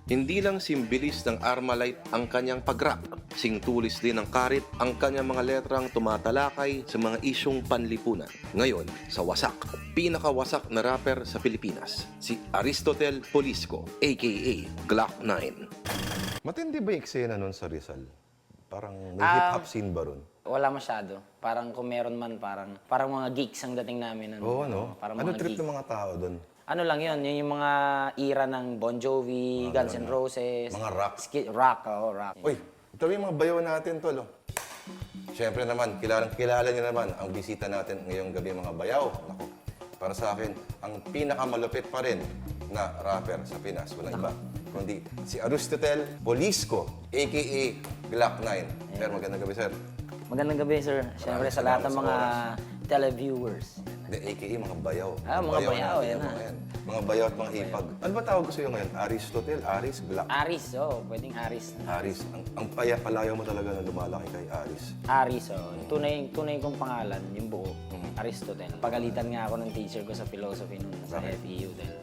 Hindi lang simbilis ng Armalite ang kanyang pag-rap, singtulis din ng Karit ang kanyang mga letrang tumatalakay sa mga isyong panlipunan. Ngayon, sa Wasak, pinakawasak na rapper sa Pilipinas, si Aristotel Polisco, aka Glock 9. Matindi ba yung eksena nun sa Rizal? Parang may hip-hop scene ba ron? Wala masyado. Parang kung meron man, parang mga geeks ang dating namin. Oo, ano? Parang Ano mga trip geeks. ng mga tao doon? Ano lang yun yung mga era ng Bon Jovi, Guns N' Roses. Mga rock. Rock, rock. Uy, ito yung mga bayaw natin, tol. Oh. Siyempre naman, kilala niyo naman ang bisita natin ngayong gabi, mga bayaw. Naku, para sa akin, ang pinakamalupit pa rin na rapper sa Pinas. Walang iba. Kundi si Aristotel Polisco, a.k.a. Glock 9. Sir, magandang gabi, sir. Magandang gabi, sir. Siyempre sa lahat ng mga televiewers. Hindi, a.k.a. mga bayaw. Mga bayaw, natin, yan mga na. yan. Mga bayaw at mga ipag. Ano ba tawag ko sa iyo ngayon? Aristotel, Aris, Glock? Aris, pwedeng Aris. Aris. Ang palayaw mo talaga na lumalaki kay Aris. Aris, tunay kong pangalan, yung buo. Aristotle. Pagalitan nga ako ng teacher ko sa philosophy noon sa FEU dahil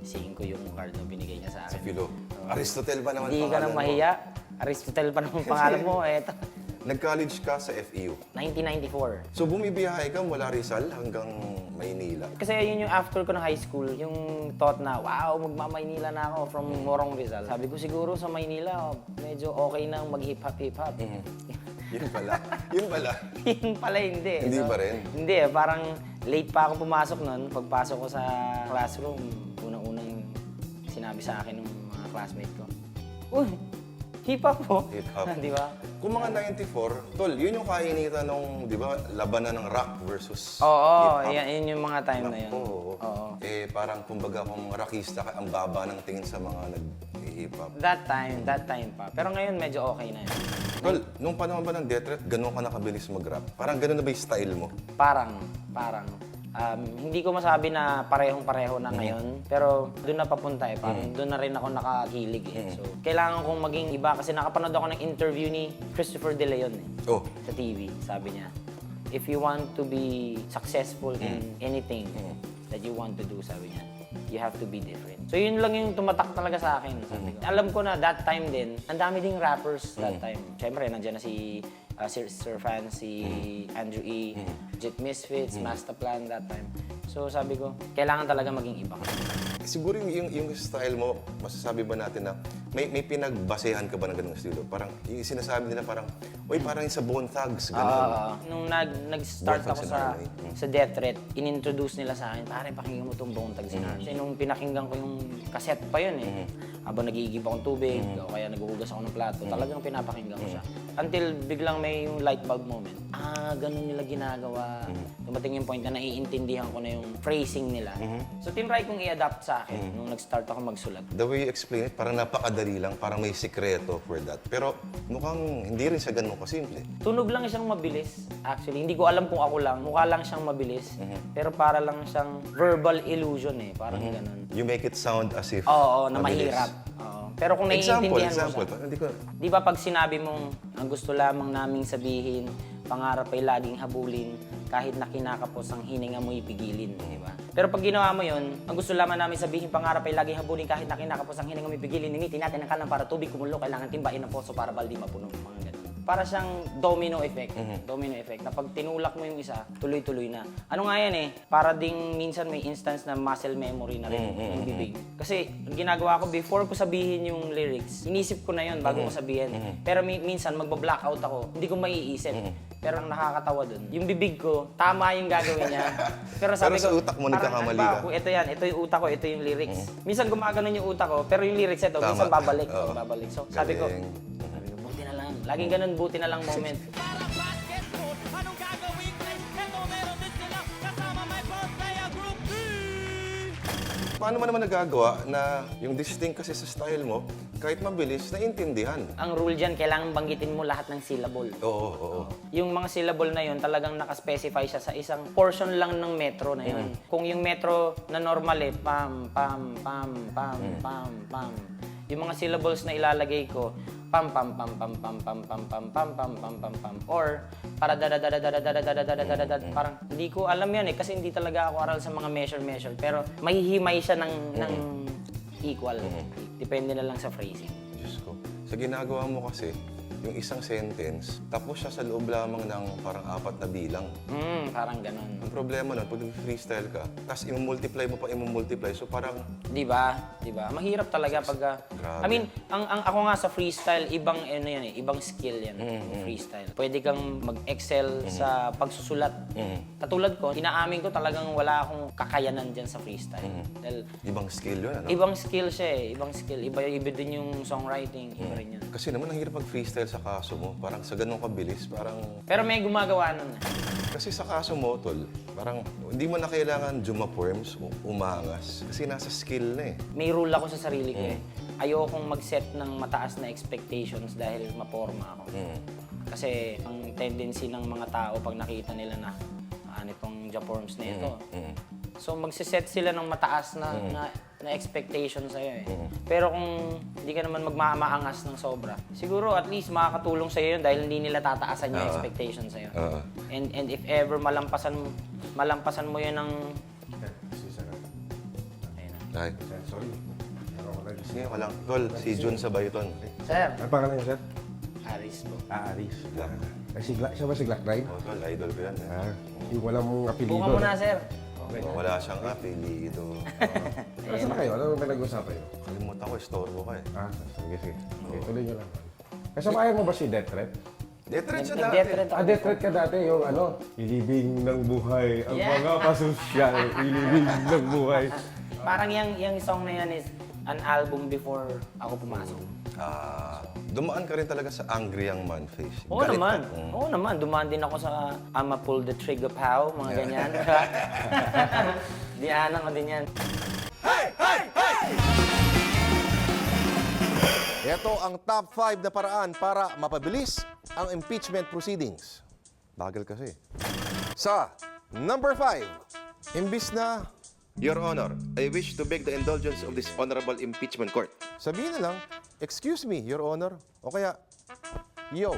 5 yung card na binigay niya sa Sa akin. Philo. Aristotel ba naman Hindi ka nang mo? mahiya. Aristotle pa naman pangalan mo. Eto. Nag-college ka sa FEU. 1994. So bumibiyahe ka mula Rizal hanggang Maynila. Kasi yun yung after ko ng high school, yung thought na, wow, magmamaynila na ako from Morong Rizal. Sabi ko siguro sa Maynila, medyo okay nang mag-hip-hop. Yun pala. Yun pala. Yun pala hindi. Hindi pa rin? Hindi, parang late pa ako pumasok nun. Pagpasok ko sa classroom, unang-unang sinabi sa akin ng mga classmate ko, uy, hip-hop po. Hip-hop. Di ba? Kung mga 94, tol, yun yung kainitan nung, di ba, labanan ng rock versus Oo, hip-hop. yun yung mga time na yun. Oo. Oo. Eh, parang kumbaga kung rockista ka, ang baba ng tingin sa mga nag-hip-hop. That time pa. Pero ngayon medyo okay na yun. Tol, nung panahon ba ng Death Threat, ganun ka nakabilis mag-rap? Parang ganun na ba yung style mo? Parang. Hindi ko masabi na parehong-pareho na ngayon, pero doon na papunta eh. Parang doon na rin ako nakahilig eh. So, kailangan kong maging iba kasi nakapanood ako ng interview ni Christopher De Leon eh, Oh, sa TV. Sabi niya, if you want to be successful in anything that you want to do, sabi niya, you have to be different. So yun lang yung tumatak talaga sa akin. Sabi ko. Alam ko na that time din, ang dami ding rappers that time. Siyempre, nandiyan na si Sir Fan, si Andrew E, Jet Misfits, Masterplan that time. So sabi ko, kailangan talaga maging iba. siguro yung style mo, masasabi ba natin na may pinagbasehan ka ba ng ganung estilo? Parang yung sinasabi nila parang, uy, parang yung sa Bone Thugs, gano'n. Nung nag-start Bone ako Thugs sa and Harmony. sa Death Threat, in-introduce nila sa akin, pare, pakinggan mo itong Bone Thugs and Harmony. Kasi nung pinakinggan ko yung cassette pa yun eh, habang nag-iigib akong tubig, o kaya naghuhugas ako ng plato, talagang pinapakinggan ko siya. Until biglang may yung light bulb moment. Ganun nila ginagawa. Dumating yung point na naiintindihan ko na yung phrasing nila. So tinry kong i-adapt sa akin nung nag-start ako magsulat. The way you explain it, parang napakadali lang, parang may sikreto for that. Pero mukhang hindi rin siya ganun kasimple. Tunog lang siyang mabilis. Actually, hindi ko alam kung ako lang. Mukha lang siyang mabilis. Pero para lang siyang verbal illusion eh. Parang ganun. You make it sound as if Oo, na mabilis. mahirap. Oo. Pero kung naiintindihan Example. mo siya. Hindi ko... Di ba pag sinabi mong, ang gusto lamang naming sabihin, pangarap ay laging habulin, kahit na kinakapos ang hininga mo ipigilin, di ba? Pero pag ginawa mo yun, ang gusto lamang namin sabihin, pangarap ay laging habulin, kahit na kinakapos ang hininga mo ipigilin, nimitin natin ang kalang para tubig kumulo, kailangan timbain ng poso para baldi mapuno, mga ganun. Para siyang domino effect. Domino effect. Na pag tinulak mo yung isa, tuloy-tuloy na. Ano nga yan eh, para ding minsan may instance na muscle memory na rin yung bibig. Kasi ang ginagawa ko, before ko sabihin yung lyrics, inisip ko na yun bago ko sabihin. Pero minsan magba-blackout ako, hindi ko maiisip. Pero ang nakakatawa dun, yung bibig ko, tama yung gagawin niya. Pero sabi Pero sa ko, utak mo, parang, nagkakamali halimbawa, ka. ito yan, ito yung utak ko, ito yung lyrics. Minsan gumaganon yung utak ko, pero yung lyrics ito, Tama. minsan babalik. Oo. Babalik. So sabi ko, Galing. buti na lang. Laging ganun, buti na lang moment. Parang basketball, anong gagawin ko? Eto meron din sila kasama my pro player group B. Paano mo naman nagagawa na yung distinct kasi sa style mo, kahit mabilis, naintindihan? Ang rule dyan, kailangan banggitin mo lahat ng syllable. Oo. Yung mga syllable na yun, talagang nakaspecify siya sa isang portion lang ng metro na yun. Kung yung metro na normal eh, pam, pam, pam, pam, pam, pam. Yung mga syllables na ilalagay ko, pam, pam, pam, pam, pam, pam, pam, pam, pam, pam, pam, pam, pam. Or, para da parang hindi ko alam yan eh, kasi hindi talaga ako aral sa mga measure. Pero mahihimay siya ng equal. Di Depende na lang sa phrasing. Diyos ko. Sa ginagawa mo kasi, yung isang sentence, tapos siya sa loob lamang ng parang 4 na bilang. Parang ganun. Ang problema nun, pag freestyle ka, tapos imumultiply mo pa, imumultiply, so parang, Di ba? Di ba? Mahirap talaga pag Grabe. I mean, ang ako nga sa freestyle, ibang ano yan eh, ibang skill yan. Yung freestyle. Pwede kang mag-excel sa pagsusulat. Katulad ko, inaamin ko talagang wala akong kakayanan diyan sa freestyle. Dahil ibang skill yun, ano? ibang skill siya eh, ibang skill. Iba din yung songwriting, iba rin yan. Kasi naman, ang hirap mag-freestyle sa kaso mo. Parang sa ganun kabilis, parang... Pero may gumagawa nun. Kasi sa kaso mo, tol, parang hindi mo na kailangan jumaperms o umangas. Kasi nasa skill na eh. May rule ako sa sarili ko eh. Ayokong mag-set ng mataas na expectations dahil maporma ako. Kasi ang tendency ng mga tao pag nakita nila na itong Japorms na ito. So magsiset sila ng mataas na expectation sa'yo eh. Pero kung hindi ka naman magmamaangas ng sobra, siguro at least makakatulong sa'yo yun dahil hindi nila tataasan yung expectation sa'yo. And if ever malampasan mo yun ng... Ay, Sorry. sige ka lang. Tol, si Jun sa Bayton. Sir, Ano pangalan niya, sir? Aris po. Aris. Siya ba si Glock 9? Oh, tol, idol ko yan. Yung walang apelido. Buka mo na, sir. Wala siyang apelido. Saan na kayo? Ano pinag-usapan niyo? Kalimutan ko, istorbo ka eh. Sige. Okay, tuloy niyo lang. Kasamayan mo ba si Death Threat? Death threat siya dati. Nag-death threat ako. Death Threat ka dati, yung ilibing ng buhay, ang Yeah. mga pasosyal, ilibing ng buhay. Parang yung song na yan is an album before ako pumasok. Dumaan ka rin talaga sa angry young man face. Oo Galit naman. ka. Oo naman. Dumaan din ako sa I'ma pull the trigger pow, mga ganyan. Dianan ko din yan. Ito ang top 5 na paraan para mapabilis ang impeachment proceedings. Bagal kasi. Sa number 5, imbis na, Your Honor, I wish to beg the indulgence of this Honorable Impeachment Court. Sabihin na lang, excuse me, Your Honor. O kaya, yo.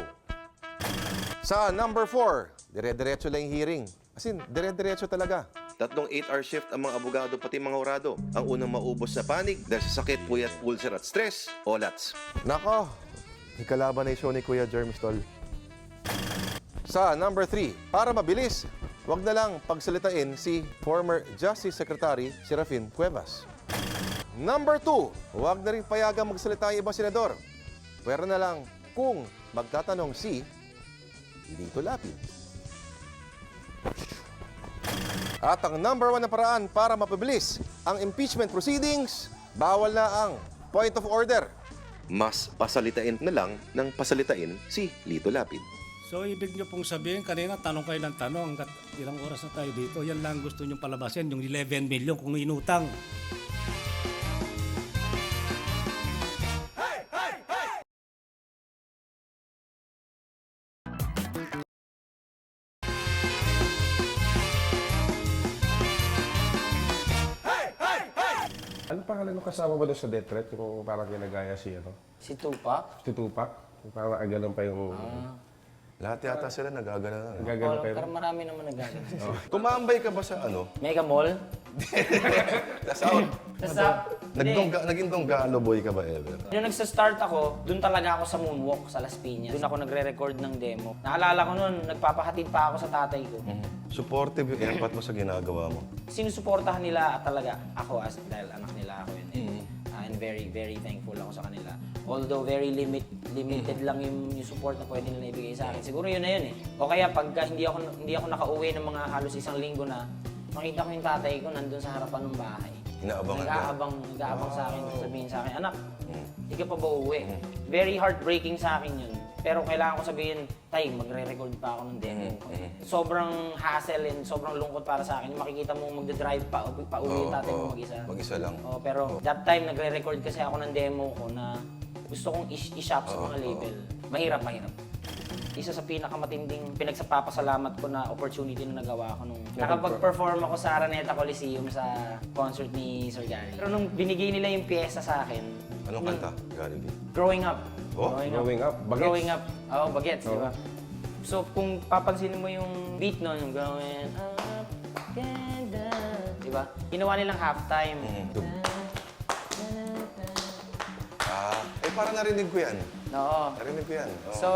Sa number 4, dire-diretso lang yung hearing. As in, dire-diretso talaga. Tatlong 8-hour shift ang mga abogado pati mga orado. Ang unang maubos na panig dahil sa sakit, puyat, ulcer at stress, olats. Nako, ikalaban na yung show ni Kuya Jermis Tol. Sa number 3, para mabilis, wag na lang pagsalitain si former Justice Secretary Serafin Cuevas. Number 2, wag na rin payagang magsalita yung ibang senador. Pwera na lang kung magtatanong si Lito Lapid. At ang number 1 na paraan para mapabilis ang impeachment proceedings, bawal na ang point of order. Mas pasalitain na lang ng pasalitain si Lito Lapid. So, ibig nyo pong sabihin, kanina tanong kayo ng tanong, hanggat ilang oras na tayo dito, yan lang gusto nyo palabasin, yung 11 million kung inutang. Ano pangalan ng kasama mo doon sa Death Threat? Yung parang ginagaya si Si Tupac. Tupac? Yung parang ganun pa yung... Lahat yata sila nagagana na. Gagano pa yun? Pero marami naman nagagano. Tumambay ka ba sa Mega Mall. Nasound? Hindi. Naging donggalo boy ka ba ever? Nung nagsa-start ako, doon talaga ako sa moonwalk sa Las Piñas. Doon ako nagre-record ng demo. Naalala ko noon, nagpapahatid pa ako sa tatay ko. Supportive yung effort mo sa ginagawa mo. Sinusuportahan nila talaga ako dahil anak nila ako yun. And very, very thankful ako sa kanila. Although very limited lang yung support na pwede nila ibigay sa akin. Siguro yun na yun eh. O kaya pagka hindi ako nakauwi ng mga halos isang linggo na, makita ko yung tatay ko nandun sa harapan ng bahay. Inaabangan ka? Nag-aabang sa akin, sabihin sa akin, anak, hindi ka pa ba uuwi? Very heartbreaking sa akin yun. Pero kailangan ko sabihin, tay, magre-record pa ako ng demo. Sobrang hassle and sobrang lungkot para sa akin. Makikita mo magdadrive pa uwi yung tatay mo mag-isa. Mag-isa lang. Pero that time, nagre-record kasi ako ng demo ko na gusto kong i-shop sa mga label. Mahirap. Isa sa pinakamatinding pinagsapapasalamat ko na opportunity na nagawa ko nung nakapag-perform ako sa Araneta Coliseum sa concert ni Sir Gary. Pero nung binigay nila yung pyesa sa akin, Anong kanta, Gary B? Growing Up. Oh? Growing Up? Bagets? Growing Up. Oo, Bagets, di ba? So, kung papansinin mo yung beat nun, yung Growing Up, ganda, di ba? Ginawa nilang halftime. parang narinig ko yan. Oo. Narinig ko yan. Oo. So,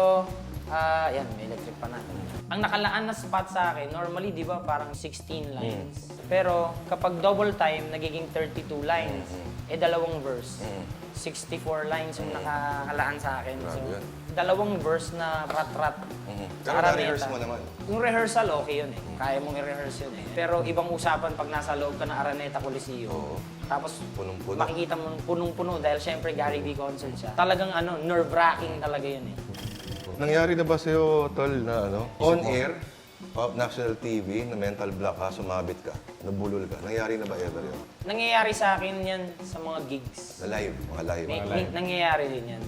yan, may electric pa natin. Ang nakalaan na spot sa akin, normally, di ba, parang 16 lines. Pero kapag double time, nagiging 32 lines. Dalawang verse. 64 lines yung nakalaan sa akin. So, Grabe yun. dalawang verse na rat-rat. Pero Araneta. na-rehearse mo naman. Yung rehearsal, okay yun eh. Kaya mong i-rehearse yun eh. Pero ibang usapan pag nasa loob ka ng Araneta Coliseum. Tapos Punong-puno. makikita mo punong-puno dahil syempre Gary V concert siya. Talagang nerve-wracking talaga yun eh. Nangyari na ba sa'yo, Tol, na on air, national TV, na mental block ka, sumabit ka, nabulol ka? Nangyari na ba ever yun? Nangyayari sa akin yan sa mga gigs. Na live, mga live. Nangyayari din yan.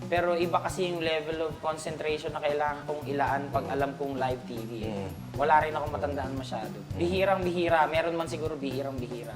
Pero iba kasi yung level of concentration na kailangan kong ilaan pag alam kong live TV. Eh. Wala rin akong matandaan masyado. Bihirang-bihira. Meron man siguro bihirang-bihira.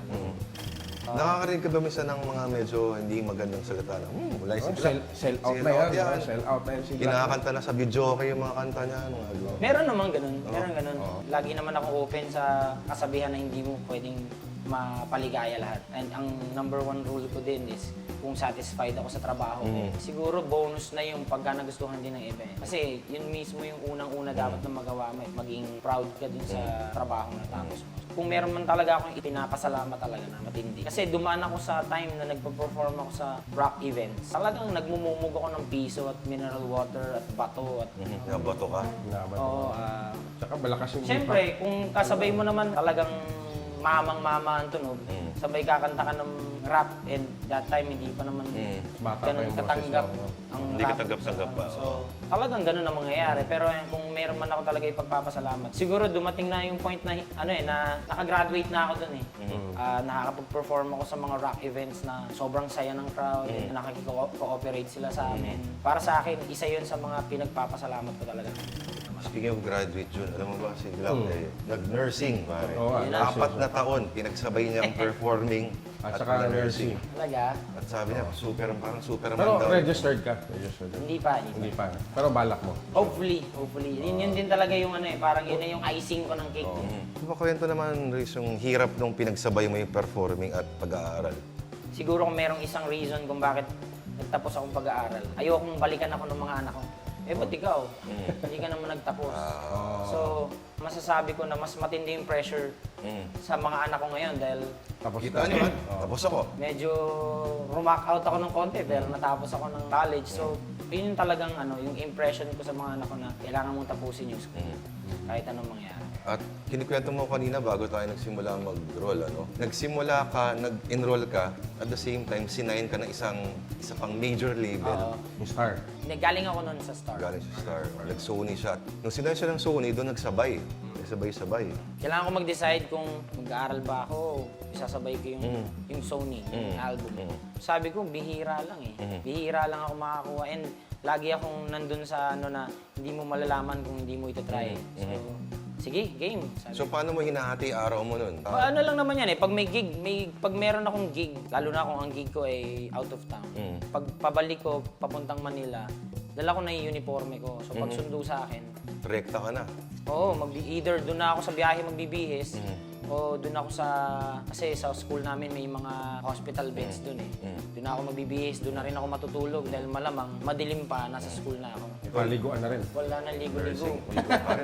Nakakarinig ka ba minsan ng mga medyo hindi magandang salita na, wala yung Sell out na yan. Sell out na yan si Glock. Kinakanta na sa video okay yung mga kanta niya. Mga gano'n. Meron naman ganun. Meron ganun. Lagi naman ako open sa kasabihan na hindi mo pwedeng mapaligaya lahat. And ang number one rule ko din is kung satisfied ako sa trabaho ko. Siguro bonus na yung pagka nagustuhan din ng iba. Eh. Kasi yun mismo yung unang-una dapat na magawa mo. Maging proud ka din sa trabaho na tapos mo. Kung meron man talaga akong ipinapasalamat talaga na matindi. Kasi dumaan ako sa time na nagpo-perform ako sa rock events. Talagang nagmumumog ako ng piso at mineral water at bato at Nabato ka. Laban. oo, Tsaka malakas yung siyempre, kung kasabay mo naman talagang mamang-mama ang tunog, sabay kakanta ka ng rap and that time hindi pa naman Bata pa ganun yung katanggap boses mo, ang Hindi rap. katanggap-tanggap pa. So, talagang ganun ang mangyayari. Pero kung meron man ako talaga ipagpapasalamat, siguro dumating na yung point na, na nakagraduate na ako dun eh. Nakakapag-perform ako sa mga rock events na sobrang saya ng crowd, nakikiko-cooperate sila sa amin. Para sa akin, isa yun sa mga pinagpapasalamat ko talaga. Speaking of graduate, Jun, alam mo ba si Glock, nag-nursing, pare. Oo, Apat na taon, pinagsabay niya ang performing At saka nursing. Talaga? At sabi niya, parang Superman Pero daw. registered ka. Registered ka. Hindi pa. Hindi pa. Pero balak mo. Hopefully. Yun din talaga yung parang yun na yung icing ko ng cake. Di ba kwento naman, Riz, yung hirap nung pinagsabay mo yung performing at pag-aaral? Siguro kung merong isang reason kung bakit nagtapos akong pag-aaral. Ayokong balikan ako ng mga anak ko. Ba't ikaw? Hindi ka naman nagtapos. So, masasabi ko na mas matindi yung pressure sa mga anak ko ngayon dahil Tapos Kita niyo, tapos ako. medyo rumock out ako ng konti dahil natapos ako ng college. So, yun yung talagang yung impression ko sa mga anak ko na kailangan mong tapusin yung school. Kahit anong mangyari. At kinikwento mo kanina bago tayo nagsimula mag-roll, Nagsimula ka, nag-enroll ka, at the same time, sinayin ka ng isa pang major label. yung star. Hindi, galing ako nun sa Star. Galing sa Star. Nag-Sony siya. Nung sinayin siya ng Sony, doon nagsabay. Nagsabay-sabay. Kailangan ko mag-decide kung mag-aaral ba ako o isasabay ko yung Sony, yung album. Sabi ko, bihira lang eh. Bihira lang ako makakuha. And lagi akong nandun sa na hindi mo malalaman kung hindi mo ito try. So, sige, game. Sabi. So, paano mo hinahati araw mo nun? Ano lang naman yan eh, pag may gig, pag meron akong gig, lalo na kung ang gig ko ay out of town. Pag pabalik ko, papuntang Manila, dala ko na yung uniforme ko. So pag sundo sa akin, Rekta ka na. oo, either doon na ako sa biyahe magbibihis, o doon ako kasi sa school namin may mga hospital beds doon eh. Doon na ako magbibihis, doon na rin ako matutulog dahil malamang madilim pa, nasa school na ako. Paliguan na rin. Wala na ligo-ligo. Pare,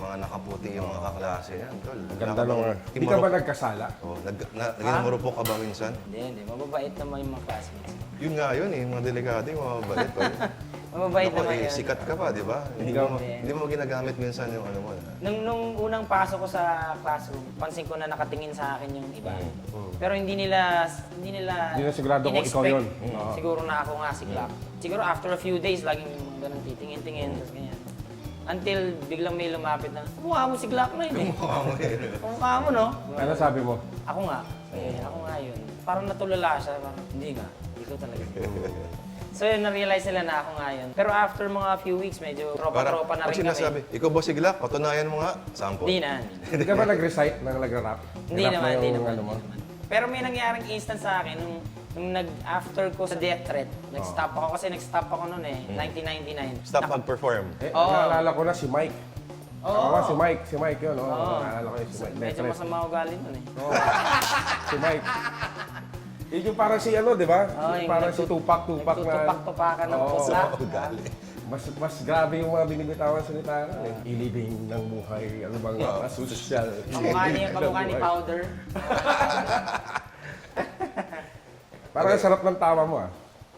mga nakaputi yung mga kaklase yan, tol. Ang ganda nung... Hindi ka ba nagkasala? Oh, naging marupok ka ba minsan? Hindi. Mababait naman yung mga classmates. Yun nga yun eh, mga delikado yung mga balit. Mababait Ako, naman yun. sikat ka pa, di ba? Hindi mo ginagamit minsan yung ano mo. Nung unang pasok ko sa classroom, pansin ko na nakatingin sa akin yung iba. Pero hindi nila Hindi na sigurado kung ikaw in-expect. yun. Siguro na ako nga si Glock. Siguro after a few days, laging ganun titingin-tingin, tapos ganyan. Until biglang may lumapit na, mukha mo si Glock na yun eh. Mukha mo, no? Ano sabi mo? Ako nga. Ako nga yun. Parang natulala siya. Parang, hindi nga. Hindi ko talaga. So yun, na-realize nila na ako nga yun. Pero after mga few weeks, medyo tropa-tropa na Pag rin sinasabi, kami. ikaw ba si Glock? Patunayan mo nga. Sample. Hindi na. Hindi ka ba nag-recite ng nag-rap? Hindi Rap naman, na hindi yung naman. ano mo? Pero may nangyaring instance sa akin nung after ko sa death threat, nag-stop ako kasi nag-stop ako noon eh, 1999. Stop mag-perform. Oo. Naalala ko na si Mike. Oo. Ako nga, si Mike yun. Naalala ko yun si Mike. Medyo masama ugali nun eh. Si Mike. Yun yung parang si ano, di ba? Oh, Yung parang si Tupac na... Tutupak-tupakan ng Oo. pusa. Mas grabe yung mga binibitawan salita nun eh. Ilibing ng buhay, ano bang social. Kamukha ni Powder. Parang sarap ng tawa mo ah.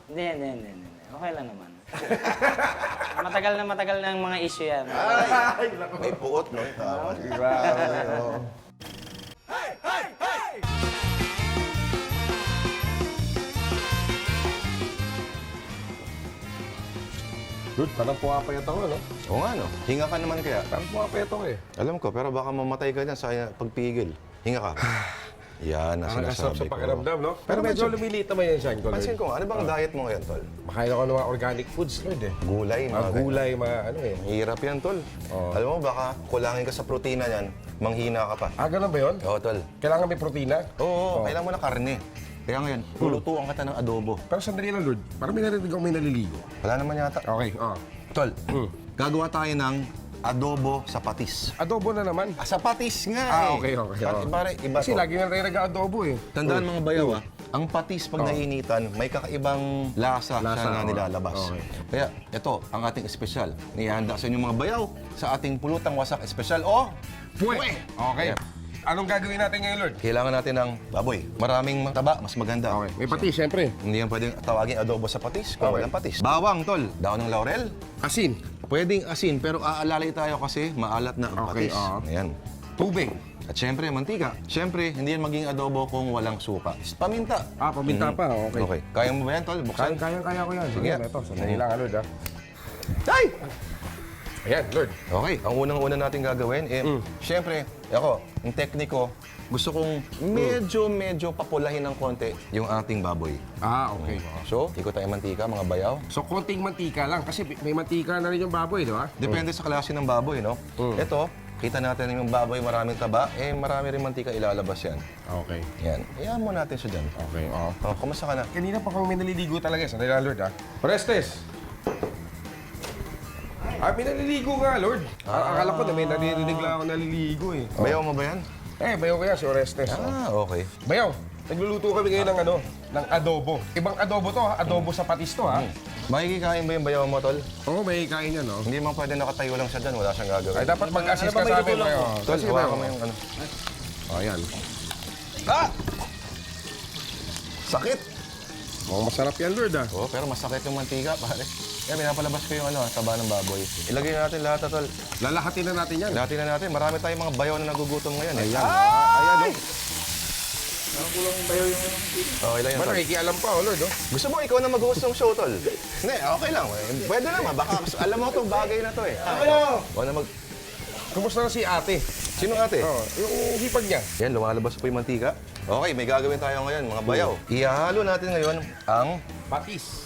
Hindi. Okay lang naman. matagal na ang mga issue yan. May puot, no? Tama. Grabe, oh. Dude, parang pumapayat ako, no? Oo nga, no? Hinga ka naman kaya. Parang pumapayat ako eh. Alam ko, pero baka mamatay ka dyan sa pagpigil. Hinga ka. Yan, na Parang kasarap sa sinasabi ko. pakiramdam, no? Pero medyo lumiliit naman yan siya, Lord. Pansin ko, ano bang diet mo ngayon, Tol? Makain ako ng mga organic foods, Lord eh. Gulay, mga Mga gulay, mga ano eh. Hirap yan, Tol. Oo. Alam mo, baka kulangin ka sa protina yan, manghina ka pa. Ah, ganun ba yun? Oo, Tol. Kailangan may protina? Oo, kailangan mo na karne. Kaya ngayon, lulutuan ka ng adobo. Pero sandali lang, Lord. Parang may narinig ako may naliligo. Wala naman yata. Okay, Tol, gagawa tayo ng adobo sa patis. Adobo na naman. Ah, sa patis nga Okay. Pare, iba Kasi to. lagi na rin nag-adobo eh. Tandaan mga bayaw, ang patis pag nainitan, may kakaibang lasa, siya na oo. nilalabas. Okay. Kaya ito, ang ating espesyal. Nihanda sa inyong mga bayaw sa ating pulutang wasak espesyal o Pwe! Okay. Yep. Anong gagawin natin ngayon, Lord? kailangan natin ng baboy. Maraming taba, mas maganda. Okay. May pati, syempre. Hindi yan pwedeng tawagin adobo sa patis kung Okay. walang patis. Bawang, tol. Daon ng laurel. Asin. Pwedeng asin, pero aalalay tayo kasi maalat na ang Okay, patis. oo. Ayan. Tubig. At syempre, mantika. Syempre, hindi yan maging adobo kung walang suka. Paminta. Ah, paminta pa. Okay. Okay. Kaya mo ba yan, tol? Buksan. Kaya ko yan. Sige. Ito, sandali lang, Lord, Ay! Ayan, Lord. Okay. Ang unang-una natin gagawin, syempre, ako, yung tekniko, gusto kong medyo papulahin ng konti yung ating baboy. Ah, okay. So, ikot tayo mantika, mga bayaw. So, konting mantika lang. Kasi may mantika na rin yung baboy, di ba? Depende sa klase ng baboy, no? Ito, kita natin yung baboy maraming taba, marami rin mantika ilalabas yan. Okay. Yan. Iyan mo natin siya dyan. Okay, oo. Oh, kumusta ka na? Kanina pa kami naliligo talaga. Sandali lang, Lord, Prestes! Ah, may naliligo nga, Lord. Akala ko na may naririnig lang ako naliligo eh. Bayaw mo ba yan? Bayaw ko yan, si Orestes. Okay. Bayaw, nagluluto kami ngayon ng adobo. Ibang adobo to, adobo sa patis to, ha? Makikikain ba yung bayaw mo, tol? Oo, may kain yan, no? Hindi man pwede nakatayo lang siya dyan, wala siyang gagawin. Ay, dapat mag-assist ka sa amin, Bayaw. Tol, Sige, hawakan Bayaw. mo yung ano. Oh, yan. Ah! Sakit! Mukhang masarap yan, Lord, ha? Oo, pero masakit yung mantika, pare. Kaya pinapalabas ko yung taba ng baboy. Ilagay na natin lahat, tol. Lalahatin na natin yan. Lahatin na natin. Marami tayong mga bayaw na nagugutom ngayon. Ayan. Ayan, oh. Okay lang yan, Ba, tol. nakikialam pa, Lord, oh. Gusto mo ikaw na mag-host ng show, tol? Hindi, okay lang. Pwede naman. Baka alam mo itong bagay na to eh. O na mag... Kumusta na si ate? Sino ate? Oh, yung hipag niya. Yan, lumalabas po yung mantika. Okay, may gagawin tayo ngayon, mga bayaw. Ihalo natin ngayon ang Patis.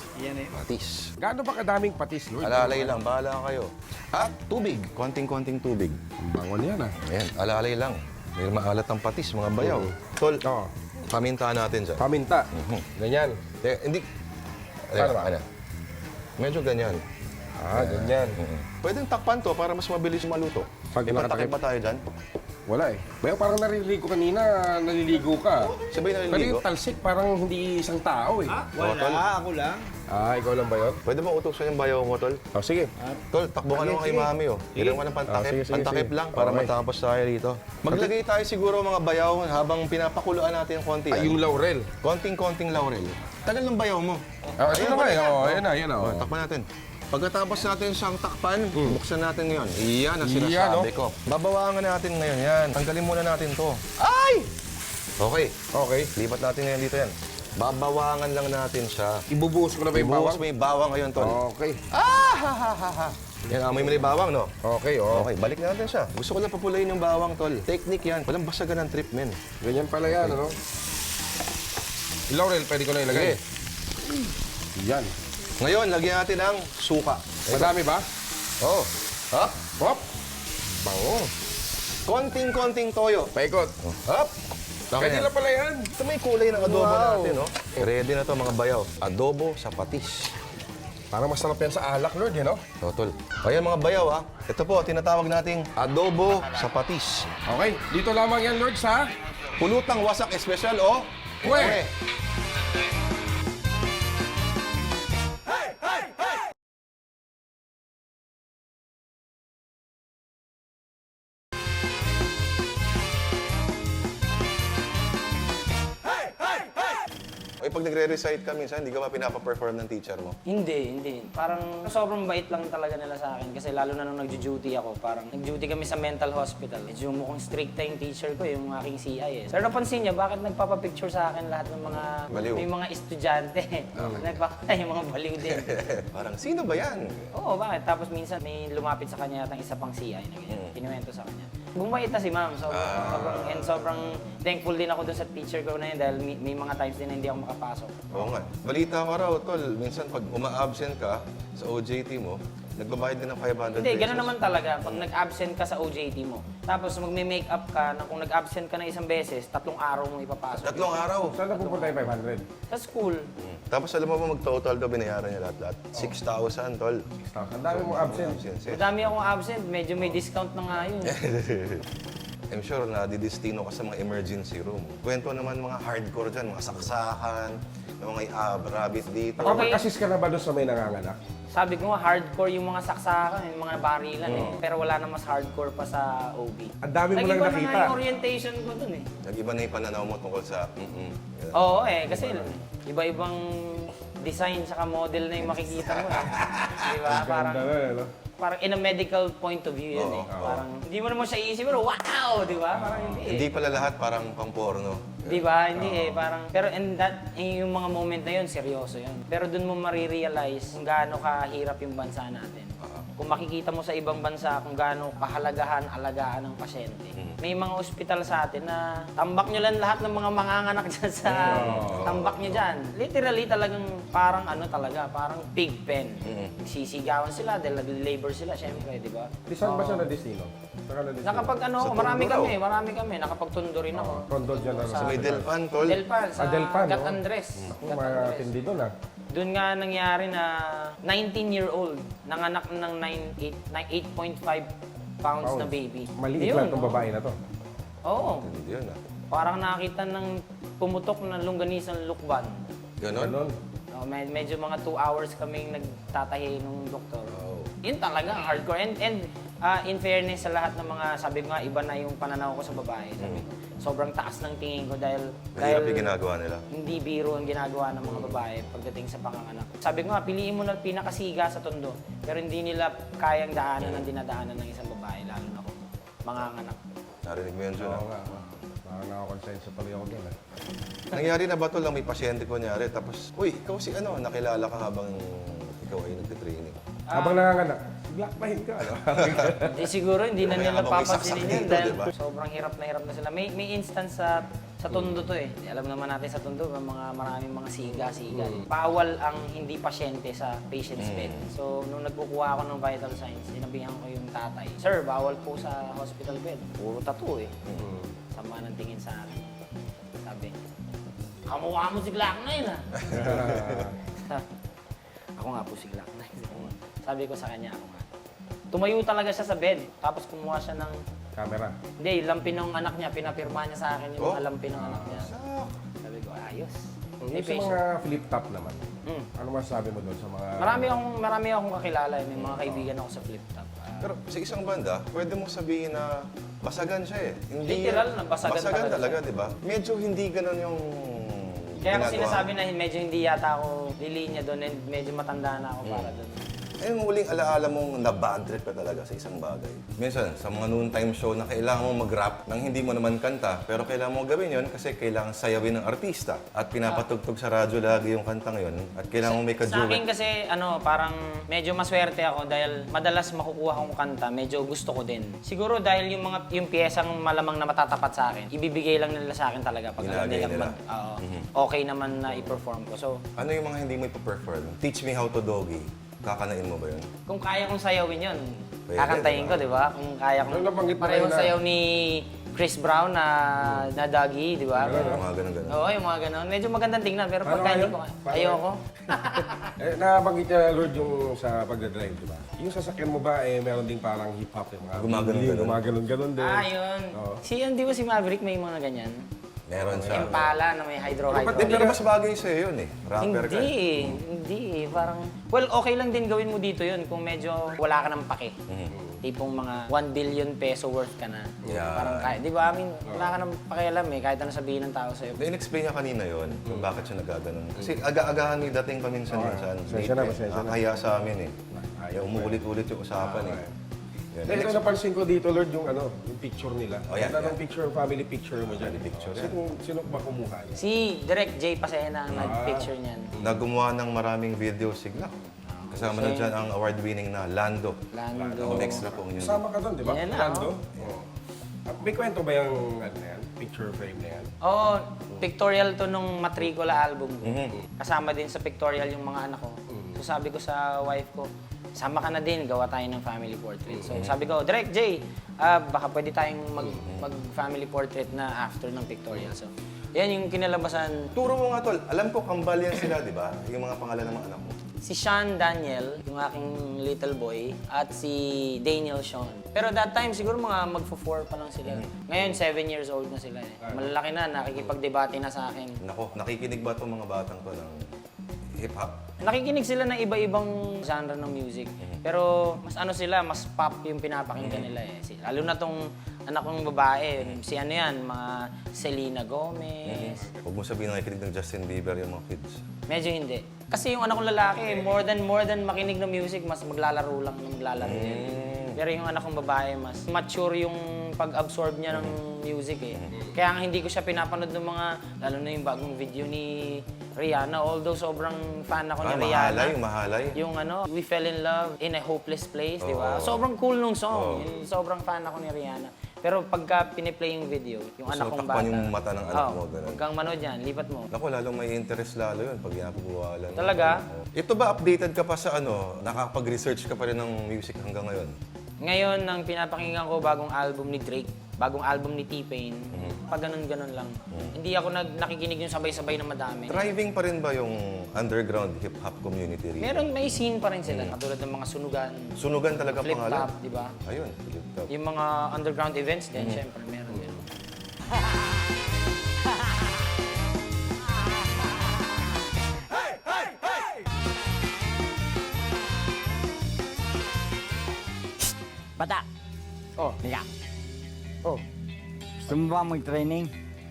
patis. Gaano ba kadaming patis, Lord? Alalay lang, bahala kayo. At tubig, konting-konting tubig. Bangon yan, ah. Ayan, alalay lang. May maalat ang patis, mga bayaw. Tol, Oo. paminta natin dyan. Paminta. Ganyan. Hindi. Paano ba? Ano? Medyo ganyan. Ah, ganyan. Pwedeng takpan to para mas mabilis maluto. Pag May patakip nakatakip. ba tayo dyan? Wala eh. Bayaw, parang naririnig ko kanina, naliligo ka. Sabay Pero naliligo? yung talsik, parang hindi isang tao eh. Wala, ako lang. Ah, ikaw lang ba yun? Pwede mo utusan yung bayaw mo, Tol? Oh, sige. Tol, takbo ka naman kay Mami, oh. Ilan ka ng pantakip? sige, Pantakip sige. lang para Okay. matapos tayo dito. Maglagay tayo siguro mga bayaw habang pinapakuluan natin yung konti. Ay, yung laurel. Konting-konting laurel. Tagal ng bayaw mo. Ah, ito na ba? Oh, ayan na, ayan na. Oh, Oh. takpan natin. Pagkatapos natin siyang takpan, buksan natin ngayon. Iyan ang Iyan, sinasabi ko. Babawangan natin ngayon yan. Tanggalin muna natin to. Ay! Okay. Okay. Lipat natin ngayon dito yan. Babawangan lang natin siya. Ibubuhos ko na ba yung Ibuhos bawang? mo yung bawang ngayon, Tol. Okay. Ah! Ha, ha, ha, ha. Yan, amoy mo na yung bawang, no? Okay, oh. Okay, balik natin siya. Gusto ko lang papulayin yung bawang, Tol. Technique yan. Walang basagan ng trip, men. Ganyan pala yan, ano? Yung laurel, pwede ko na ilagay. Yan. Ngayon, lagyan natin ng suka. Madami ba? Oh. Hop. Hop! Bango. Konting-konting toyo. Paikot. Hop. Pwede yan. lang pala yan. Ito may kulay ng adobo Wow. natin, no? Ready na to mga bayaw. Adobo sa patis. Parang masarap yan sa alak, Lord, no? Totol. Ayan mga bayaw, ha? Ito po, tinatawag nating adobo sa patis. Okay, dito lamang yan, Lord, sa... Pulutang wasak espesyal o... Pwe! O pag nagre-recite ka minsan, hindi ka ba pinapa-perform ng teacher mo? Hindi. Parang sobrang bait lang talaga nila sa akin. Kasi lalo na nung nag-duty ako, parang nag-duty kami sa mental hospital. Medyo mukhang strict yung teacher ko, yung aking CI eh. Pero napansin niya, bakit nagpapapicture sa akin lahat ng mga... Baliw. May mga estudyante. Yung mga baliw din. Parang, sino ba yan? Oo, bakit? Tapos minsan may lumapit sa kanya yatang isa pang CI na ganyan. Kinuwento sa kanya. Bumait na si ma'am. Sobrang thankful din ako dun sa teacher ko na yun dahil may mga times din na hindi ako makapasok. Oo nga. Balita ko raw, tol, minsan pag uma-absent ka sa OJT mo, nagbabayad din ng 500 Hindi, pesos. gano'n naman talaga. Pag nag-absent ka sa OJT mo, tapos magme-make up ka na kung nag-absent ka na isang beses, 3 araw mo ipapasok. 3 araw. Saan napupunta yung 500? Sa school. Tapos alam mo ba mag-total daw binayaran niya lahat-lahat? 6,000, tol. 6,000. Ang dami mong absent. Madami akong absent, medyo may discount na nga yun. I'm sure na didestino ka sa mga emergency room. Kwento naman mga hardcore dyan, mga saksakan, mga rabbit dito. Nakapag-assist ka na ba doon sa may nanganganak? Sabi ko nga, hardcore yung mga saksakan, yung mga barilan eh. Pero wala na mas hardcore pa sa OB. Ang dami mo lang Nag-iba na nakita. nga yung orientation ko dun eh. Nag-iba na yung pananaw mo tungkol sa Yan. Oo eh, kasi iba-ibang design saka model na yung makikita mo eh. Di ba? Parang, Ganda na, no? parang in a medical point of view yun eh. Parang hindi mo naman siya iisip, pero wow! Di ba? Parang hindi eh. Hindi pala lahat parang pang-porno. Di ba? Hindi eh. Parang, pero yung mga moment na yun, seryoso yun. Pero dun mo marirealize kung gaano kahirap yung bansa natin. Kung makikita mo sa ibang bansa kung gaano kahalagahan, alagaan ng pasyente. May mga ospital sa atin na tambak nyo lang lahat ng mga manganganak dyan sa tambak nyo dyan. Literally talagang parang ano talaga, parang pig pen. Sisigawan sila dahil nag-labor sila, syempre, di ba? Di saan ba siya na-destino? Saan ka na-destino? Nakapag ano, Sa marami Tondo kami. Nakapagtundo rin ako. Tondo dyan na Sa may Delpan, tol. Delpan, sa Delpan, Gat no? Andres. Gat Mga Andres. tindi doon ah. Doon nga nangyari na 19-year-old, nanganak ng 8.5 pounds na baby. Maliit Yun, lang itong babae na to. Oo. Hindi yun ah. Parang nakita ng pumutok na longganisang lukban. Ganon? Ganon. Medyo mga 2 hours kaming nagtatahi nung doktor. Yun talaga, ang hardcore. And in fairness sa lahat ng mga, sabi ko nga, iba na yung pananaw ko sa babae. Sabi ko, sobrang taas ng tingin ko dahil Mahirap yung ginagawa nila. hindi biro ang ginagawa ng mga babae pagdating sa panganganak. Sabi ko nga, piliin mo na pinakasiga sa tondo, pero hindi nila kayang daanan ang dinadaanan ng isang babae, lalo na kung manganganak. Narinig mo yun, Jun, Oo ah. nga. Parang nakakonsensya tuloy ako doon eh. Nangyari na ba ito lang may pasyente ko nyari, tapos, uy, ikaw si ano, nakilala ka habang ikaw ay nagtitraining. Habang nanganganak, black pahin ka, ano? Hindi siguro, hindi na Kaya nila habang may saksak papansinin yun dito, dahil diba? sobrang hirap na sila. May instance sa tondo to eh. Alam naman natin sa tondo, may maraming mga siga-siga. Bawal ang hindi pasyente sa patient's bed. So, nung nagkukuha ako ng vital signs, sinabihan ko yung tatay, "Sir, bawal po sa hospital bed. Puro tattoo eh." Sama ng tingin sa akin. Sabi, "Kamukha mo si Glock na yun ah." Ako nga po si Glock na yun. Sabi ko sa kanya, ako nga. Tumayo talaga siya sa bed, tapos kumuha siya ng... Camera. Hindi, lampin ng anak niya, pinapirma niya sa akin yung Oh. mga lampin ng anak niya. Sabi ko, ayos. Hindi Yung sa patient. mga flip-top naman, Mm. ano masasabi mo doon sa mga... Marami akong kakilala, may mga kaibigan ako sa flip top. Pero sa isang banda, pwede mo sabihin na basagan siya eh. Hindi, Literal na basagan talaga talaga, di ba? Medyo hindi ganun yung Kaya ako ginagawa. sinasabi na medyo hindi yata ako lilinya doon and medyo matanda na ako para doon. Ano yung muling alaala mong na-bad trip ka talaga sa isang bagay? Minsan, sa mga noontime show na kailangan mo mag-rap nang hindi mo naman kanta, pero kailangan mo gawin yon kasi kailangan sayawin ng artista. At pinapatugtog sa radyo lagi yung kantang yon at kailangan mo may Sa akin ka-duet. kasi parang medyo maswerte ako dahil madalas makukuha kong kanta, medyo gusto ko din. Siguro dahil yung piyesang malamang na matatapat sa akin, ibibigay lang nila sa akin talaga pag alam Ginagaya nila nila. okay naman na i-perform ko. So, Ano yung mga hindi mo ipa-perform? Teach me how to doggy. Kakanain mo ba yun? kung kaya kong sayawin yun, Pwede, kakantayin ko, diba? di ba? Kung kaya kong Ano, nabanggit mo parehong kanina. sayaw ni Chris Brown na Dougie, di ba? Yung mga ganun-ganun. Oo, yung mga ganun. Medyo magandang tingnan, pero Paano pagka hindi yun? ko, Paano ayoko. Nabanggit niya, Lord, yung sa pagdadrive, di ba? Yung sasakyan mo ba, meron ding parang hip-hop, yung mga... Gumaganon-ganon. Gumaganon-ganon din. Yun. Oo. Di ba si Maverick may mga ganyan? Meron siya. Impala na may hydro-hydro. Pero mas bagay sa'yo yun eh. Rapper ka. Hindi. Parang, well, okay lang din gawin mo dito yun kung medyo wala ka ng pake. tipong mga 1 billion peso worth ka na. Yeah. Parang kahit, di ba, I mean, wala ka nang pakialam eh, kahit ano sabihin ng tao sa'yo. Na-explain niya kanina yon kung bakit siya nagaganon. Kasi aga-agahan may dating paminsan-minsan. Pasensya na, pasensya na. Kaya sa amin eh. Yung umuulit-ulit yung usapan eh. Yan. Dahil ito napansin ko dito, Lord, yung yung picture nila. Oh, yan, Anong yan. picture, family picture mo dyan? Family picture yan. Sino ba kumuha niya? Si Direct J Pasena ang nag-picture niyan. Nagumawa ng maraming video sigla. Kasama na dyan ang award-winning na Lando. Lando. Ang extra pong yun. Kasama ka doon, di ba? Yan na, Lando? Oo. At may kwento ba yung picture frame na yan? Oo, pictorial to nung matrikula album ko. Mhm. Kasama din sa pictorial yung mga anak ko. So sabi ko sa wife ko, sama ka na din, gawa tayo ng family portrait. So sabi ko, Direct J, baka pwede tayong mag-family portrait na after ng pictorial. So, yan yung kinalabasan. Turo mo nga tol, alam ko kambal yan sila, di ba? Yung mga pangalan ng mga anak mo. Si Sean Daniel, yung aking little boy, at si Daniel Sean. Pero that time, siguro mga magfo-4 pa lang sila. Ngayon, 7 years old na sila eh. Malalaki na, nakikipagdebate na sa akin. Nako, nakikinig ba itong mga batang to ng hip-hop? Nakikinig sila ng iba-ibang genre ng music. Pero mas ano sila, mas pop yung pinapakinggan nila eh. Lalo na tong anak kong babae, si ano yan, mga Selena Gomez. Huwag mo sabihin nakikinig ng Justin Bieber yung mga kids. Medyo hindi. Kasi yung anak kong lalaki, more than makinig ng music, mas maglalaro lang ng maglalaro yan. Pero yung anak kong babae, mas mature yung pag-absorb niya ng music eh. Kaya nga hindi ko siya pinapanood ng mga, lalo na yung bagong video ni Rihanna, although sobrang fan ako ni Rihanna. Mahalay. Yung ano, We Fell in Love in a Hopeless Place, di ba? Sobrang cool nung song. Yung sobrang fan ako ni Rihanna. Pero pagka piniplay yung video, yung Gusto anak mo kong takpan bata. yung mata ng anak mo, ganun. Huwag kang manood yan, lipat mo. Naku, lalong may interest lalo yun pag ginapagawalan. Talaga? Ito ba updated ka pa sa ano? Nakapag-research ka pa rin ng music hanggang ngayon? Ngayon, nang pinapakinggan ko bagong album ni Drake, bagong album ni T-Pain, pag ganun-ganun lang. Hindi ako nakikinig yung sabay-sabay na madami. Thriving pa rin ba yung underground hip-hop community rin? Meron, may scene pa rin sila, katulad ng mga sunugan, Sunugan talaga flip pangalan? top, di ba? Ayun, flip top. Yung mga underground events din, syempre, meron din. Bata, Oh, liga. oh. Gusto mo ba mag-training?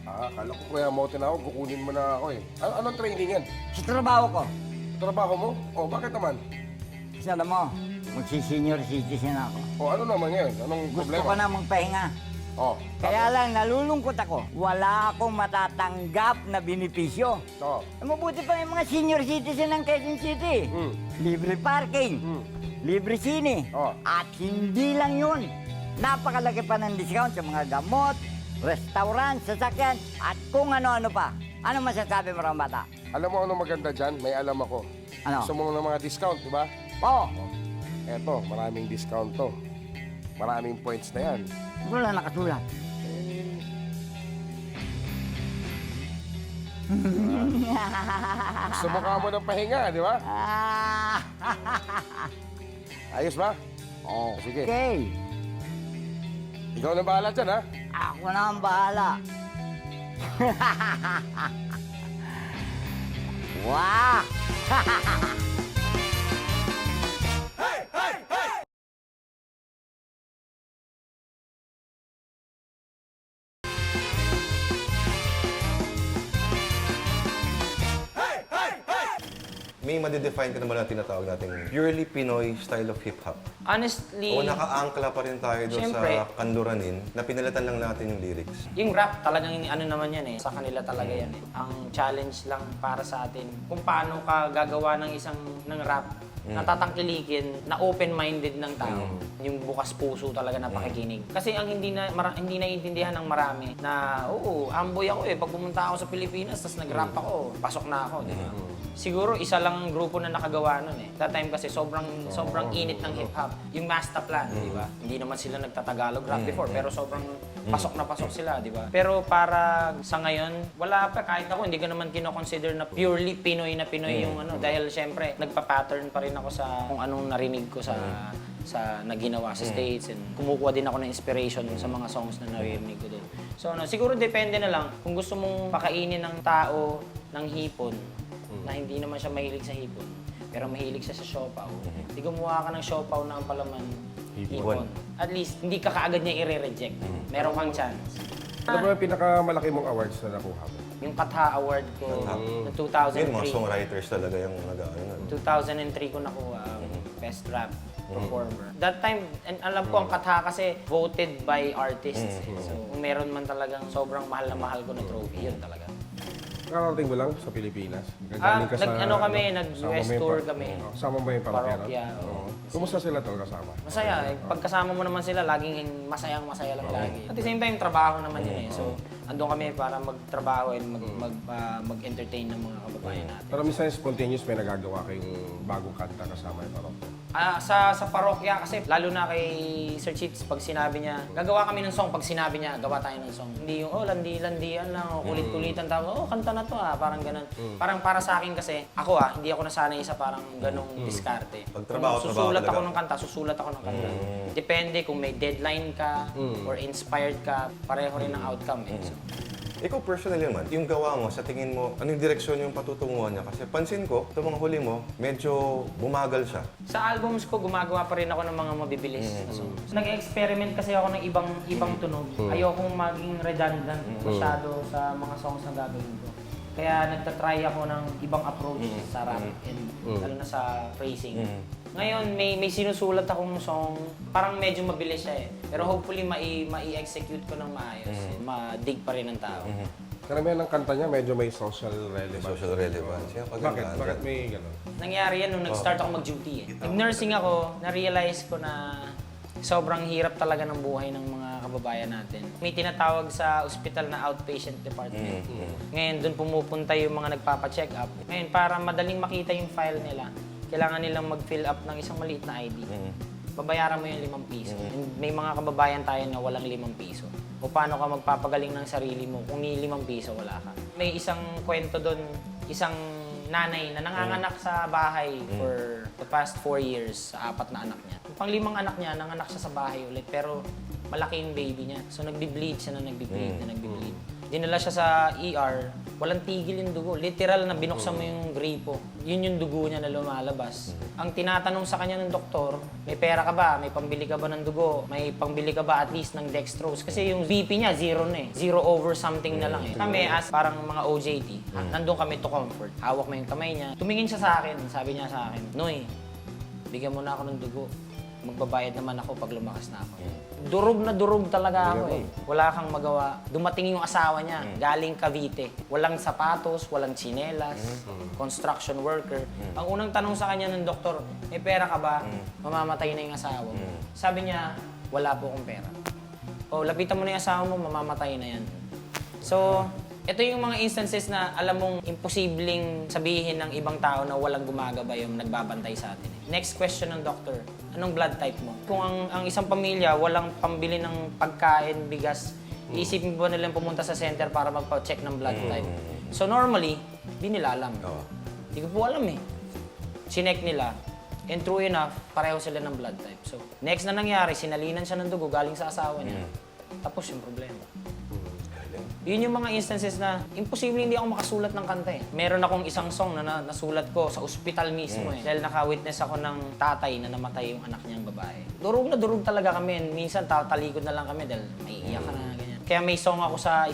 Kala ko kuya mo tinawag, kukunin mo na ako eh. Anong training yan? Sa trabaho ko. Trabaho mo? Oh, bakit naman? Kasi alam mo, magsi-senior citizen ako. Oh, ano naman ngayon? Anong Gusto problema? ko na magpahinga. Oh, Kaya lang, nalulungkot ako. Wala akong matatanggap na benepisyo. oh. Mabuti pa yung mga senior citizen ng Quezon City. Libre parking, libre sine, Oh. at hindi lang yun. Napakalaki pa ng discount sa mga gamot, restaurant, sasakyan, at kung ano-ano pa. Ano masasabi mo, Bata? Alam mo ano maganda dyan? May alam ako. Ano? Gusto mo ng mga discount, di ba? Oo, Eto, maraming discount to. Maraming points na yan. wala nakasulat. Gusto mo ka mo ng pahinga, di ba? Ah, Ayos ba? Sige. okay. Ikaw na bahala dyan, ha? Ako na ang bahala. Wah! May madedefine ka naman na tinatawag natin purely Pinoy style of hip-hop. Honestly, O nakaangkla pa rin tayo doon Siyempre. sa kanluranin na pinalitan lang natin yung lyrics. yung rap talagang ano naman yan eh, sa kanila talaga yan eh. Ang challenge lang para sa atin, kung paano ka gagawa ng isang ng rap na tatangkilikin, na open-minded ng tao. Yung bukas puso talaga na pakikinig. Kasi ang hindi naiintindihan ng marami na, oo, amboy ako eh. Pag pumunta ako sa Pilipinas, tapos nag-rap ako, pasok na ako, di ba? Siguro isa lang ang grupo na nakagawa nun eh. That time kasi sobrang init ng hip-hop. Yung Master Plan, di ba? Hindi naman sila nagtatagalog rap before, pero sobrang pasok na pasok sila, di ba? Pero para sa ngayon, wala pa. Kahit ako, hindi ko naman kinoconsider na purely Pinoy na Pinoy yung ano. Dahil syempre, nagpa-pattern pa rin ako sa kung anong narinig ko sa na ginawa sa States, and kumukuha din ako ng inspiration sa mga songs na naririnig ko doon. So ano, siguro depende na lang kung gusto mong pakainin ng tao ng hipon na hindi naman siya mahilig sa hipon, pero mahilig siya sa siopaw. Di gumawa ka ng siopaw na ang palaman Hipon. At least, hindi ka kaagad niya i-reject. Meron kang chance. Ano ba yung pinakamalaki mong awards na nakuha mo? Yung Katha Award ko noong 2003. Yun, mga songwriters talaga yung nag-ano. 2003 ko nakuha ang Best Rap Performer. That time, and alam ko ang Katha kasi voted by artists. So, kung meron man talagang sobrang mahal na mahal ko na trophy, yun talaga. Nakarating mo lang sa Pilipinas? Galing ka sa, Ano kami, sama nag-US mo yung tour par- kami. Sama mo yung parokya? Parokya, Oo. Kumusta sila talaga kasama? Masaya. Pagkasama mo naman sila, laging masayang-masaya lang lagi. At the same time, trabaho naman yun eh. So, andun kami para magtrabaho and mag-entertain ng mga kababayan natin. Pero minsan spontaneous may nagagawa kayong bagong kanta kasama yung parokya. Sa parokya kasi, lalo na kay Sir Chips, pag sinabi niya, gagawa kami ng song, pag sinabi niya, gawa tayo ng song. Hindi yung, landi-landian lang, kulit-kulitan tao, kanta na to parang ganun. Parang para sa akin kasi, ako hindi ako nasanay sa parang ganung diskarte. Pag trabaho, Kung susulat trabaho ako ng kanta, susulat ako ng kanta. Depende kung may deadline ka or inspired ka, pareho rin ang outcome eh. So, Ikaw personally naman, yung gawa mo, sa tingin mo, anong direksyon yung patutunguhan niya? Kasi pansin ko, ito mga huli mo, medyo bumagal siya. sa albums ko, gumagawa pa rin ako ng mga mabibilis na songs. Nag-experiment kasi ako ng ibang tunog. Ayokong maging redundant masyado sa mga songs na gagawin ko. Kaya nagtatry ako ng ibang approach sa rap and lalo na sa phrasing. Ngayon, may sinusulat akong song, parang medyo mabilis siya eh. Pero hopefully, mai-execute ko ng maayos. Ma-dig pa rin ng tao. Karamihan ng kanta niya medyo may social relevance. Social relevance. Yan, Bakit? pagandaan Bakit dyan. may gano'n? Nangyari yan nung nag-start ako mag-duty eh. Nag-nursing ako, na-realize ko na sobrang hirap talaga ng buhay ng mga kababayan natin. May tinatawag sa ospital na outpatient department. Ngayon, doon pumupunta yung mga nagpapa-check up. Ngayon, para madaling makita yung file nila, kailangan nilang mag-fill up ng isang maliit na ID. Babayaran mo yung 5 piso. And may mga kababayan tayo na walang 5 piso. O paano ka magpapagaling ng sarili mo kung ni 5 piso wala ka. May isang kwento doon, isang nanay na nanganganak sa bahay for the past 4 years sa 4 na anak niya. Yung pang-5 anak niya, nanganak siya sa bahay ulit pero malaki yung baby niya. So nagbi-bleed siya na nagbi-bleed na nagbi-bleed. Dinala siya sa ER, walang tigil yung dugo. Literal na binuksan mo yung gripo. Yun yung dugo niya na lumalabas. Ang tinatanong sa kanya ng doktor, may pera ka ba? May pambili ka ba ng dugo? May pambili ka ba at least ng dextrose? Kasi yung BP niya, 0 na eh. 0 over something na lang eh. Kami as parang mga OJT, nandun kami to comfort. Hawak mo yung kamay niya. Tumingin siya sa akin, sabi niya sa akin, Noy, bigyan mo na ako ng dugo. Magbabayad naman ako pag lumakas na ako. Durog na durog talaga ako eh. Wala kang magawa. Dumating yung asawa niya, galing Cavite. Walang sapatos, walang tsinelas, construction worker. Ang unang tanong sa kanya ng doktor, may pera ka ba? Mamamatay na yung asawa mo. Sabi niya, wala po akong pera. O, lapitan mo na yung asawa mo, mamamatay na yan. So, ito yung mga instances na alam mong imposibleng sabihin ng ibang tao na walang gumagabay yung nagbabantay sa atin. Next question ng doctor, anong blood type mo? Kung ang isang pamilya walang pambili ng pagkain, bigas, iisipin ba nilang pumunta sa center para magpa-check ng blood type? So normally, di nila alam. Hindi ko po alam eh. Chinek nila, and true enough, pareho sila ng blood type. So next na nangyari, sinalinan siya ng dugo galing sa asawa niya. Tapos yung problema. Yun yung mga instances na imposible hindi ako makasulat ng kanta eh. Meron akong isang song na nasulat ko sa ospital mismo eh. Dahil naka-witness ako ng tatay na namatay yung anak niyang babae. Durog na durog talaga kami. Minsan talikod na lang kami dahil maiiyak ka na ganyan. Kaya may song ako sa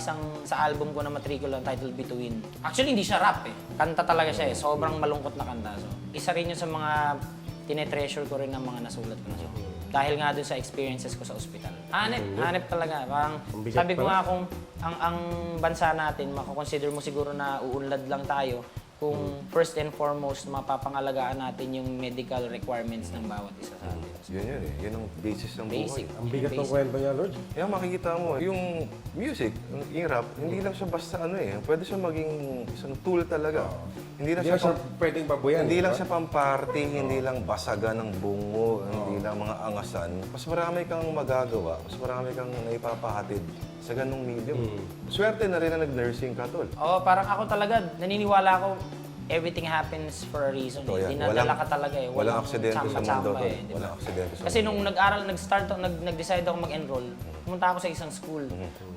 album ko na Matricula titled Between. Actually hindi siya rap eh. Kanta talaga siya eh. Sobrang malungkot na kanta. So, isa rin yun sa mga tinetreasure ko rin ng mga nasulat ko na song. Dahil nga dun sa experiences ko sa ospital. Hanep talaga. Parang, sabi ko nga kung ang bansa natin, makakonsider mo siguro na uunlad lang tayo kung first and foremost mapapangalagaan natin yung medical requirements ng bawat isa sa atin. Yun eh. Yun ang basis ng Basic. buhay. Ang bigat ng kwento niya, Lord. Kaya makikita mo, yung music, yung rap, hindi lang siya basta pwede siya maging isang tool talaga. Hindi lang Hindi siya na siya pwedeng babuyan. Hindi di lang ba? siya pamparty, hindi lang basagan ng bungo, hindi lang mga angasan. Mas marami kang magagawa, mas marami kang naipapahatid sa ganung medium. Swerte na rin na nag-nursing ka, tol. Oo, parang ako talaga, naniniwala ako, everything happens for a reason. Totoo yan. Dinadala ka talaga eh. Walang aksidente sa mundo, tsamba-tsamba tol. eh, di ba? Walang aksidente sa Kasi mundo. nung nag-decide ako mag-enroll, pumunta ako sa isang school.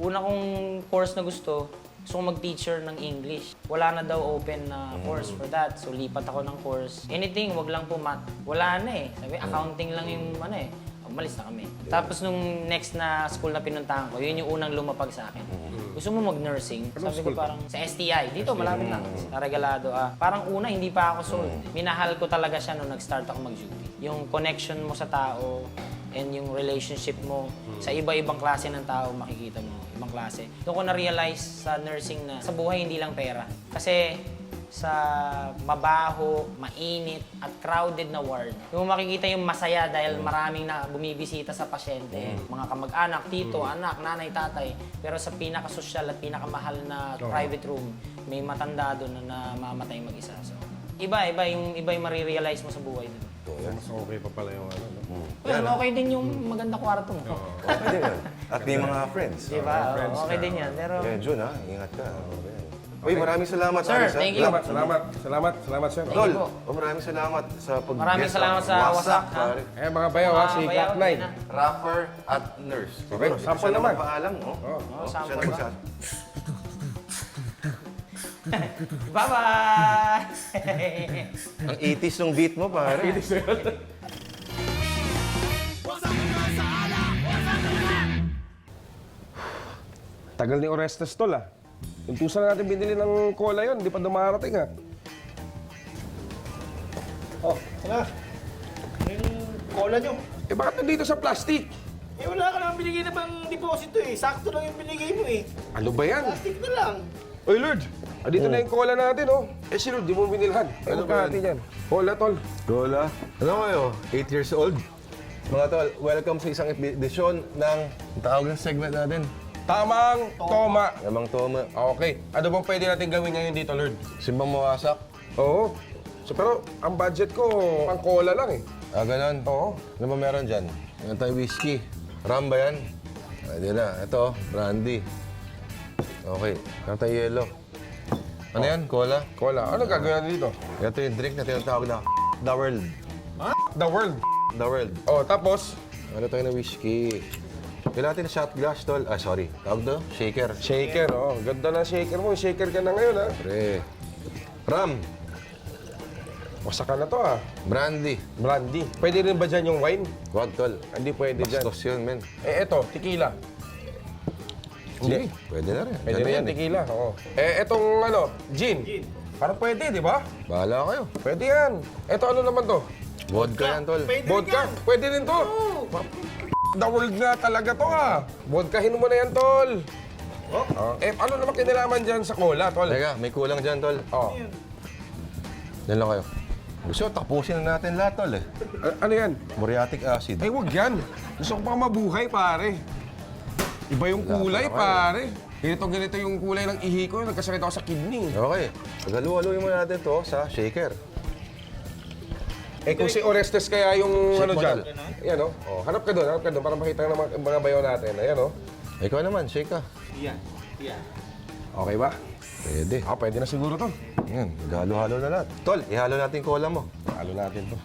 Una kong course na gusto kong mag-teacher ng English. Wala na daw open na course for that. So lipat ako ng course. Anything, wag lang po math. Wala na eh. Sabi, accounting lang yung umalis na kami. Tapos nung next na school na pinuntahan ko, yun yung unang lumapag sa akin. Gusto mo mag-nursing? Sabi ko parang sa STI. Dito, malapit lang. Sa Regalado. Parang una, hindi pa ako sold. Minahal ko talaga siya nung nag-start ako mag-duty. Yung connection mo sa tao and yung relationship mo sa iba-ibang klase ng tao, makikita mo. Ibang klase. Doon ko na-realize sa nursing na sa buhay hindi lang pera. Kasi sa mabaho, mainit, at crowded na ward. Yung makikita yung masaya dahil maraming na bumibisita sa pasyente. Mga kamag-anak, tito, anak, nanay, tatay. Pero sa pinakasosyal at pinakamahal na private room, may matanda doon na namamatay mag-isa. So, iba yung marirealize mo sa buhay doon. Mas okay pa pala yung ano, no? Well, okay din yung maganda kwarto mo. Okay din yan. At may mga friends. Diba? Okay din yan. Pero, Yeah, Jun ha, ingat ka. Okay. Uy, maraming salamat. Sir, Aris, ha? thank you. Salamat, sir. Tol, po. maraming salamat sa pag-guest. Maraming salamat sa Wasak, ha? pare. Eh, mga bayaw ha, si bayaw, Cat 9. na. Rapper at nurse. Okay, sample naman. Paalam, no? sample Siya ba? nagsa- Bye-bye! Ang 80s ng beat mo, pare. Tagal ni Orestes tol ah. Yung tusa na natin binili ng cola yun, di pa dumarating ah. Oh, ano? Yung cola nyo. Eh bakit nandito sa plastic? Eh wala ka naman binigay na pang deposito eh. Sakto lang yung binigay mo eh. Ano ba yan? Plastic na lang. Oy Lord, dito na yung cola natin oh. Eh si Lord, di mo binilhan. Ano ba ka natin yan? Cola tol. Lola, ano kayo? 8 years old? Mga tol, welcome sa isang edisyon ng tawag ng segment natin. Tamang toma. Namang Toma. Okay, ano bang pwede natin gawin ngayon dito Lord? Simbang mawasak. Oo. So, pero ang budget ko, pang cola lang eh. Ah, ganun? Oo. Ano ba meron dyan? Meron tayong whiskey. Rum ba yan? Pwede na. Ito, brandy. Okay. Meron tayong yellow. Ano yan? Cola? Cola. Ano gagawin natin dito? Ito yung drink na tinatawag na The World. The World. The World. Oh, tapos, Ano tayo na whiskey? Kailangan natin shot glass, tol. Ah, sorry. Tawag to? Shaker. shaker. Oh, ganda na shaker mo. Shaker ka na ngayon ha. Pre. Rum. Wasakan na to ah. Brandy. Brandy. Pwede rin ba dyan yung wine? Wag, tol. Hindi pwede dyan. Bastos yun, men. Eh, eto, tequila. Hindi. Pwede na rin. Pwede Yan rin yan yan, eh. tequila. Oo. Eh, etong ano, gin. Parang pwede, di ba? Bahala kayo. Pwede yan. Eto, ano naman to? Vodka yan, tol. Vodka. Pwede rin to. The World nga talaga to ah. Vodkahin mo na yan, tol. Oh. Eh, ano naman kinalaman dyan sa cola, tol? Teka, may kulang dyan, tol. Oh. Yan lang kayo. Gusto, tapusin na natin lahat, tol eh. Ano yan? Muriatic acid. Ay, wag yan. Gusto ko pa mabuhay, pare. Iba yung kulay, Wala pa pare. Ganito yung kulay ng ihi ko. Nagkasakit ako sa kidney. Okay. Paghalu-haluin mo natin to sa shaker. Eh, kung si Orestes kaya yung Shake ano mo, dyan. tol. Ayan, oh. Oh, hanap ka doon para makita ng mga bayaw natin. Ayan, oh. Ikaw naman, shake ka. Yan. Yan. Okay ba? Pwede. Ah, pwede na siguro to. Yan, maghalo-halo na lahat. Tol, ihalo natin yung cola mo. Halo natin to.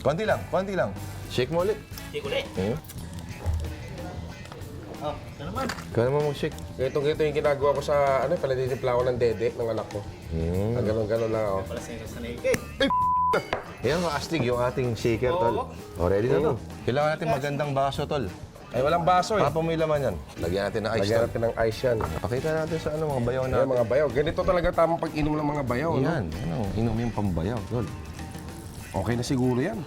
Konti lang, konti lang. Shake mo ulit. Take ulit. Oh, ito naman. Ikaw naman mag-shake. Ganito yung ginagawa ko sa, ano, palatitipla ko ng dede ng anak ko. Ganon lang ako. Wala sa naked. Yan, astig yung ating shaker, tol. O, ready na to. Kailangan natin magandang baso, tol. Ay, walang baso eh. Papa mo yung laman yan. Lagyan natin ng ice, Lagyan tol. natin ng ice yan. Pakita natin sa ano, mga bayaw Ayan, natin. mga bayaw. Ganito talaga tamang pag-inom ng mga bayaw, no? Yan, ano, inom yung pambayaw, tol. Okay na siguro yan.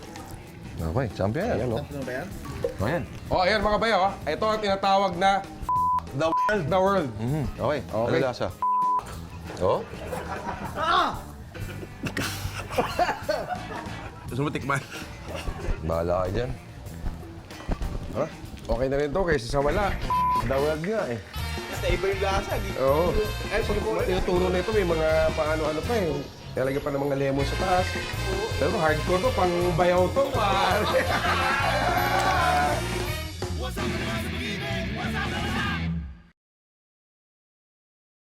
Okay, champion yan. Ayan, no? Ano ba yan? O, yan. Oh, ayan mga bayaw, ha? Ito ang tinatawag na The World. The World. Okay, Okay. ano lasa? Oh? Gusto mo tikman? Bahala ka dyan. Ha? Okay na rin to kaysa sa wala. The World nga eh. Basta iba yung lasa. Oo. Ay, pag tinuturo na ito, may mga paano-ano pa eh. Nalagyan pa ng mga lemon sa taas. Pero hardcore to, pang bayaw to, pare.